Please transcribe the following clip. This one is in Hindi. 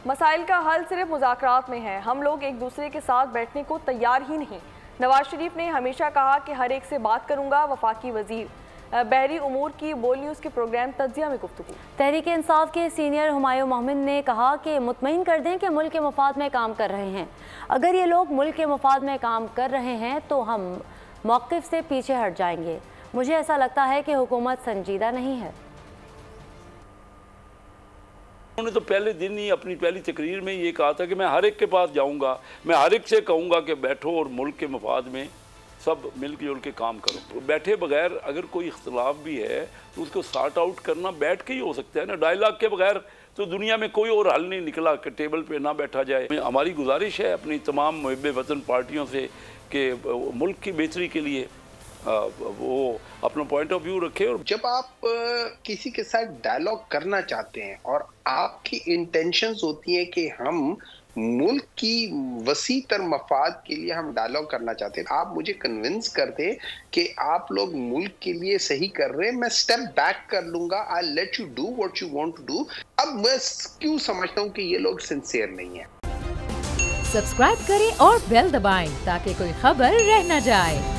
मसाइल का हल सिर्फ मुज़ाकरात में है। हम लोग एक दूसरे के साथ बैठने को तैयार ही नहीं। नवाज शरीफ ने हमेशा कहा कि हर एक से बात करूंगा। वफाकी वजीर बहरी उमूर की बोल न्यूज़ के प्रोग्राम तज्जिया में गुफ्तगू। तहरीक इंसाफ के सीनियर हुमायूं मोहम्मद ने कहा कि मुतमईन कर दें कि मुल्क के मफाद में काम कर रहे हैं। अगर ये लोग मुल्क के मफाद में काम कर रहे हैं तो हम मौक़िफ़ से पीछे हट जाएंगे। मुझे ऐसा लगता है कि हुकूमत संजीदा नहीं है। उन्होंने तो पहले दिन ही अपनी पहली तकरीर में ये कहा था कि मैं हर एक के पास जाऊंगा, मैं हर एक से कहूँगा कि बैठो और मुल्क के मफाद में सब मिल जुल के काम करो। बैठे बगैर अगर कोई इख्तलाफ भी है तो उसको सॉर्ट आउट करना बैठ के ही हो सकता है ना। डायलॉग के बगैर तो दुनिया में कोई और हल नहीं निकला कि टेबल पे ना बैठा जाए। हमारी गुजारिश है अपनी तमाम मुहिब वतन पार्टियों से कि मुल्क की बेहतरी के लिए वो अपना पॉइंट ऑफ व्यू रखे। और जब आप किसी के साथ डायलॉग करना चाहते हैं और आपकी इंटेंशंस होती हैं कि हम मुल्क की वसी तर मफाद के लिए हम डायलॉग करना चाहते हैं, आप मुझे कन्विंस कर दें कि आप लोग मुल्क के लिए सही कर रहे हैं, मैं स्टेप बैक कर लूंगा। I let you do what you want to do. अब मैं क्यों समझता हूं कि ये लोग सिंसियर नहीं है। सब्सक्राइब करें और बेल दबाएं ताकि कोई खबर रह न जाए।